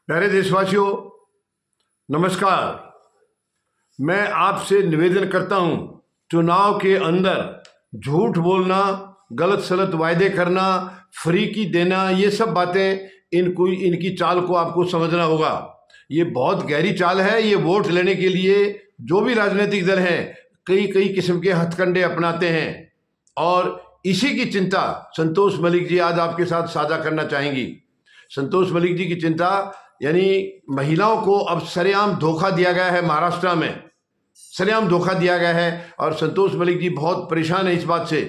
प्यारे देशवासियों, नमस्कार। मैं आपसे निवेदन करता हूं, चुनाव के अंदर झूठ बोलना, गलत सलत वायदे करना, फ्री की देना, ये सब बातें इनकी चाल को आपको समझना होगा। ये बहुत गहरी चाल है। ये वोट लेने के लिए जो भी राजनीतिक दल हैं कई कई किस्म के हथकंडे अपनाते हैं और इसी की चिंता संतोष मलिक जी आज आपके साथ साझा करना चाहेंगी। संतोष मलिक जी की चिंता यानी महिलाओं को अब सरेआम धोखा दिया गया है। महाराष्ट्र में सरेआम धोखा दिया गया है और संतोष मलिक जी बहुत परेशान है इस बात से,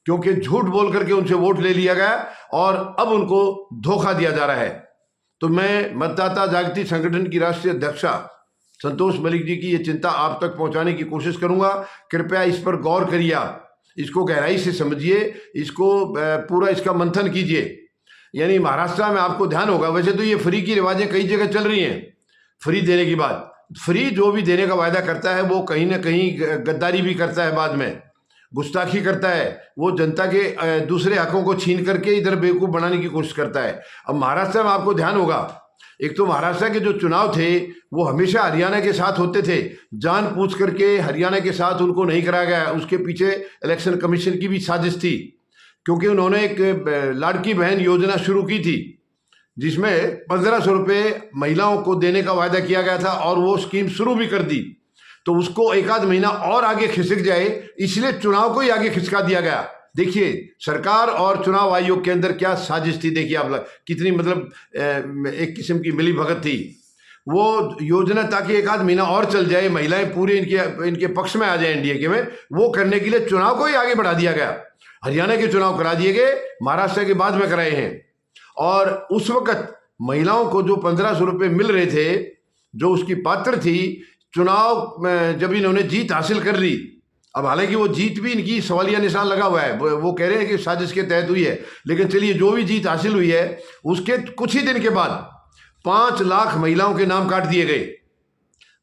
क्योंकि झूठ बोल करके उनसे वोट ले लिया गया और अब उनको धोखा दिया जा रहा है। तो मैं मतदाता जागृति संगठन की राष्ट्रीय अध्यक्षा संतोष मलिक जी की ये चिंता आप तक पहुंचाने की कोशिश करूंगा। कृपया इस पर गौर करिए, आप इसको गहराई से समझिए, इसको पूरा इसका मंथन कीजिए। यानी महाराष्ट्र में आपको ध्यान होगा, वैसे तो ये फ्री की रिवाजें कई जगह चल रही हैं। फ्री देने की बात, फ्री जो भी देने का वायदा करता है वो कहीं ना कहीं गद्दारी भी करता है, बाद में गुस्ताखी करता है, वो जनता के दूसरे हकों को छीन करके इधर बेवकूफ़ बनाने की कोशिश करता है। अब महाराष्ट्र में आपको ध्यान होगा, एक तो महाराष्ट्र के जो चुनाव थे वो हमेशा हरियाणा के साथ होते थे। जानबूझ करके हरियाणा के साथ उनको नहीं कराया गया। उसके पीछे इलेक्शन कमीशन की भी साजिश थी, क्योंकि उन्होंने एक लाड़की बहन योजना शुरू की थी जिसमें 1500 रुपये महिलाओं को देने का वायदा किया गया था और वो स्कीम शुरू भी कर दी। तो उसको एक आध महीना और आगे खिसक जाए, इसलिए चुनाव को ही आगे खिसका दिया गया। देखिए सरकार और चुनाव आयोग के अंदर क्या साजिश थी, देखिए आप कितनी मतलब एक किस्म की मिली भगत थी। वो योजना ताकि एक आध महीना और चल जाए, महिलाएं पूरे इनके पक्ष में आ जाए एनडीए के में, वो करने के लिए चुनाव को ही आगे बढ़ा दिया गया। हरियाणा के चुनाव करा दिए गए, महाराष्ट्र के बाद में कराए हैं। और उस वक्त महिलाओं को जो 1500 रुपये मिल रहे थे, जो उसकी पात्र थी, चुनाव में जब इन्होंने जीत हासिल कर ली, अब हालांकि वो जीत भी इनकी सवालिया निशान लगा हुआ है, वो कह रहे हैं कि साजिश के तहत हुई है, लेकिन चलिए जो भी जीत हासिल हुई है उसके कुछ ही दिन के बाद 5 लाख महिलाओं के नाम काट दिए गए।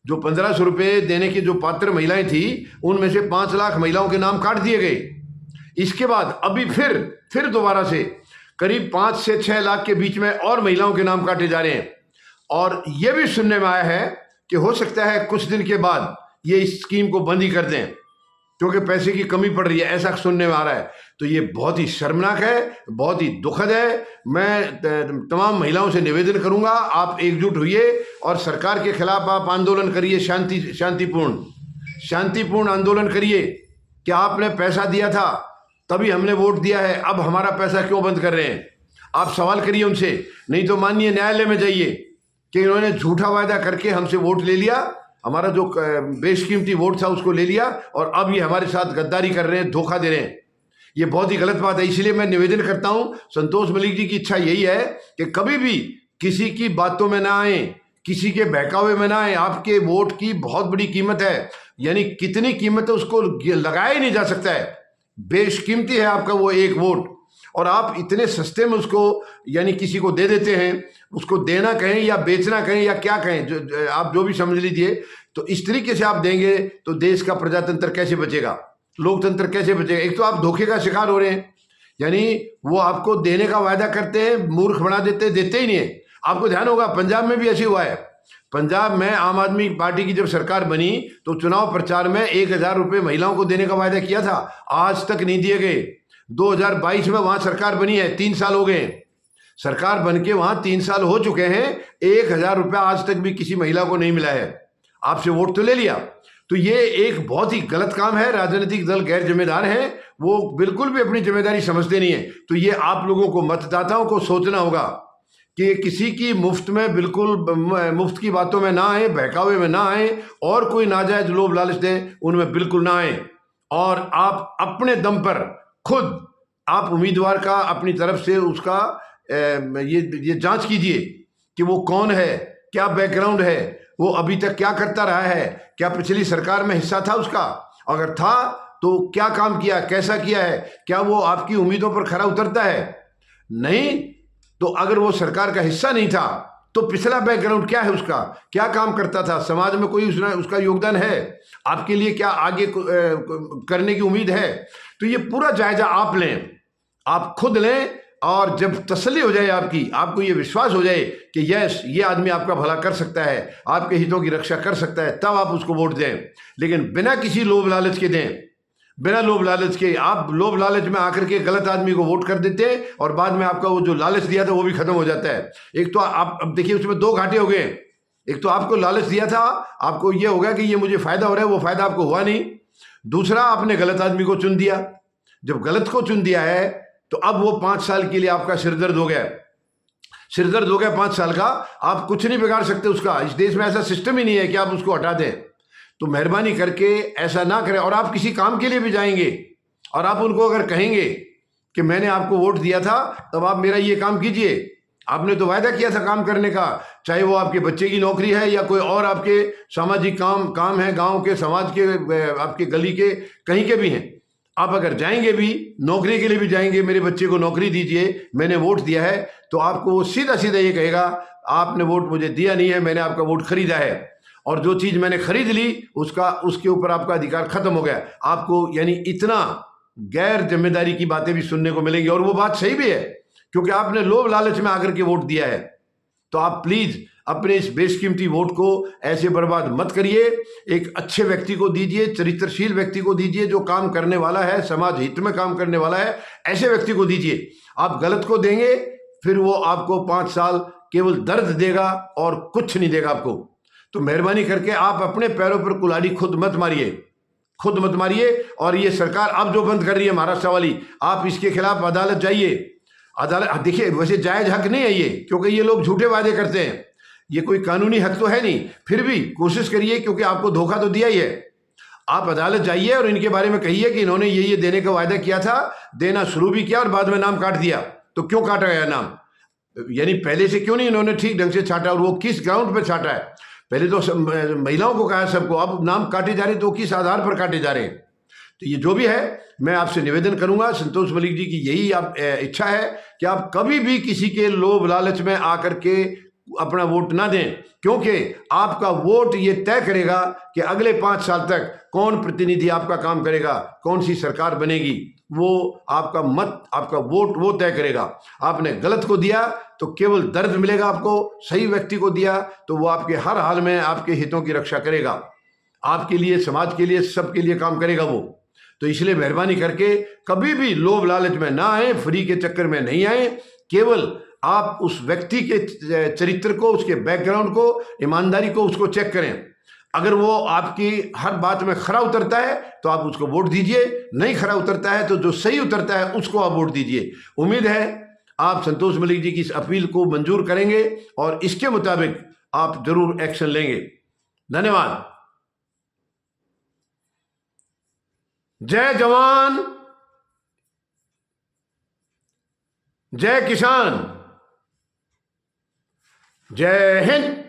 जो 1500 रुपये देने की जो पात्र महिलाएं थी उनमें से 5 लाख महिलाओं के नाम काट दिए गए। इसके बाद अभी फिर दोबारा से करीब 5 से 6 लाख के बीच में और महिलाओं के नाम काटे जा रहे हैं। और यह भी सुनने में आया है कि हो सकता है कुछ दिन के बाद ये इस स्कीम को बंद ही कर दें, क्योंकि पैसे की कमी पड़ रही है, ऐसा सुनने में आ रहा है। तो ये बहुत ही शर्मनाक है, बहुत ही दुखद है। मैं तमाम महिलाओं से निवेदन करूंगा, आप एकजुट होइए और सरकार के खिलाफ आप आंदोलन करिए, शांतिपूर्ण आंदोलन करिए कि आपने पैसा दिया था तभी हमने वोट दिया है, अब हमारा पैसा क्यों बंद कर रहे हैं। आप सवाल करिए उनसे, नहीं तो माननीय न्यायालय में जाइए कि इन्होंने झूठा वायदा करके हमसे वोट ले लिया, हमारा जो बेशकीमती वोट था उसको ले लिया और अब ये हमारे साथ गद्दारी कर रहे हैं, धोखा दे रहे हैं। ये बहुत ही गलत बात है। इसलिए मैं निवेदन करता हूं, संतोष मलिक जी की इच्छा यही है कि कभी भी किसी की बातों में ना आए, किसी के बहकावे में ना आए। आपके वोट की बहुत बड़ी कीमत है, यानी कितनी कीमत है उसको लगाया ही नहीं जा सकता है। बेशकीमती है आपका वो एक वोट, और आप इतने सस्ते में उसको यानी किसी को दे देते हैं। उसको देना कहें या बेचना कहें या क्या कहें, आप जो भी समझ लीजिए। तो इस तरीके से आप देंगे तो देश का प्रजातंत्र कैसे बचेगा, लोकतंत्र कैसे बचेगा। एक तो आप धोखे का शिकार हो रहे हैं, यानी वो आपको देने का वायदा करते हैं, मूर्ख बना देते ही नहीं है। आपको ध्यान होगा पंजाब में भी ऐसे हुआ है। पंजाब में आम आदमी पार्टी की जब सरकार बनी तो चुनाव प्रचार में 1000 रुपये महिलाओं को देने का वायदा किया था, आज तक नहीं दिए गए। 2022 में वहां सरकार बनी है, 3 साल हो गए, सरकार बन के वहां 3 साल हो चुके हैं, 1000 रुपया आज तक भी किसी महिला को नहीं मिला है। आपसे वोट तो ले लिया। तो ये एक बहुत ही गलत काम है। राजनीतिक दल गैर जिम्मेदार हैं, वो बिल्कुल भी अपनी जिम्मेदारी समझते नहीं है। तो ये आप लोगों को, मतदाताओं को सोचना होगा कि किसी की मुफ्त में, बिल्कुल मुफ्त की बातों में ना आए, बहकावे में ना आए, और कोई नाजायज लोभ लालच दें उनमें बिल्कुल ना आए। और आप अपने दम पर खुद आप उम्मीदवार का अपनी तरफ से उसका ये जांच कीजिए कि वो कौन है, क्या बैकग्राउंड है, वो अभी तक क्या करता रहा है, क्या पिछली सरकार में हिस्सा था उसका, अगर था तो क्या काम किया, कैसा किया है, क्या वो आपकी उम्मीदों पर खरा उतरता है। नहीं तो अगर वो सरकार का हिस्सा नहीं था तो पिछला बैकग्राउंड क्या है उसका, क्या काम करता था, समाज में कोई उसका योगदान है, आपके लिए क्या आगे करने की उम्मीद है। तो ये पूरा जायजा आप लें, आप खुद लें, और जब तसल्ली हो जाए आपकी, आपको ये विश्वास हो जाए कि यस ये आदमी आपका भला कर सकता है, आपके हितों की रक्षा कर सकता है, तब आप उसको वोट दें। लेकिन बिना किसी लोभ लालच के दें, बिना लोभ लालच के। आप लोभ लालच में आकर के गलत आदमी को वोट कर देते हैं और बाद में आपका वो जो लालच दिया था वो भी खत्म हो जाता है। एक तो आप अब देखिए उसमें दो घाटे हो गए। एक तो आपको लालच दिया था, आपको ये हो गया कि ये मुझे फायदा हो रहा है, वो फायदा आपको हुआ नहीं। दूसरा, आपने गलत आदमी को चुन दिया। जब गलत को चुन दिया है तो अब वो 5 साल के लिए आपका सिरदर्द हो गया। सिरदर्द हो गया 5 साल का, आप कुछ नहीं बिगाड़ सकते उसका। इस देश में ऐसा सिस्टम ही नहीं है कि आप उसको हटा दें। तो मेहरबानी करके ऐसा ना करें। और आप किसी काम के लिए भी जाएंगे और आप उनको अगर कहेंगे कि मैंने आपको वोट दिया था, तब आप मेरा ये काम कीजिए, आपने तो वायदा किया था काम करने का, चाहे वो आपके बच्चे की नौकरी है या कोई और आपके सामाजिक काम है, गांव के, समाज के, आपके गली के, कहीं के भी हैं। आप अगर जाएंगे भी, नौकरी के लिए भी जाएंगे, मेरे बच्चे को नौकरी दीजिए, मैंने वोट दिया है, तो आपको वो सीधा सीधा ये कहेगा आपने वोट मुझे दिया नहीं है, मैंने आपका वोट खरीदा है, और जो चीज़ मैंने खरीद ली उसके ऊपर आपका अधिकार खत्म हो गया। आपको यानी इतना गैर जिम्मेदारी की बातें भी सुनने को मिलेंगी। और वो बात सही भी है, क्योंकि आपने लोभ लालच में आकर के वोट दिया है। तो आप प्लीज अपने इस बेशकीमती वोट को ऐसे बर्बाद मत करिए। एक अच्छे व्यक्ति को दीजिए, चरित्रशील व्यक्ति को दीजिए, जो काम करने वाला है, समाज हित में काम करने वाला है, ऐसे व्यक्ति को दीजिए। आप गलत को देंगे, फिर वो आपको 5 साल केवल दर्द देगा और कुछ नहीं देगा आपको। तो मेहरबानी करके आप अपने पैरों पर कुल्हाड़ी खुद मत मारिए, खुद मत मारिए। और ये सरकार अब जो बंद कर रही है महाराष्ट्र वाली, आप इसके खिलाफ अदालत जाइए। अदालत देखिए, वैसे जायज हक नहीं है ये, क्योंकि ये लोग झूठे वादे करते हैं, ये कोई कानूनी हक तो है नहीं, फिर भी कोशिश करिए, क्योंकि आपको धोखा तो दिया ही है। आप अदालत जाइए और इनके बारे में कहिए कि इन्होंने ये देने का वायदा किया था, देना शुरू भी किया और बाद में नाम काट दिया। तो क्यों काटा गया नाम, यानी पहले से क्यों नहीं इन्होंने ठीक ढंग से छाटा, और वो किस ग्राउंड पर छाटा है? पहले तो महिलाओं को कहा सबको, अब नाम काटे जा रहे, तो किस आधार पर काटे जा रहे हैं? तो ये जो भी है, मैं आपसे निवेदन करूंगा, संतोष मलिक जी की यही आप इच्छा है कि आप कभी भी किसी के लोभ लालच में आकर के अपना वोट ना दें, क्योंकि आपका वोट ये तय करेगा कि अगले 5 साल तक कौन प्रतिनिधि आपका काम करेगा, कौन सी सरकार बनेगी। वो आपका मत, आपका वोट वो तय करेगा। आपने गलत को दिया तो केवल दर्द मिलेगा आपको, सही व्यक्ति को दिया तो वो आपके हर हाल में आपके हितों की रक्षा करेगा, आपके लिए, समाज के लिए, सबके लिए काम करेगा वो। तो इसलिए मेहरबानी करके कभी भी लोभ लालच में ना आए, फ्री के चक्कर में नहीं आए। केवल आप उस व्यक्ति के चरित्र को, उसके बैकग्राउंड को, ईमानदारी को, उसको चेक करें। अगर वो आपकी हर बात में खरा उतरता है तो आप उसको वोट दीजिए, नहीं खरा उतरता है तो जो सही उतरता है उसको आप वोट दीजिए। उम्मीद है आप संतोष मलिक जी की इस अपील को मंजूर करेंगे और इसके मुताबिक आप जरूर एक्शन लेंगे। धन्यवाद। जय जवान, जय किसान, जय हिंद।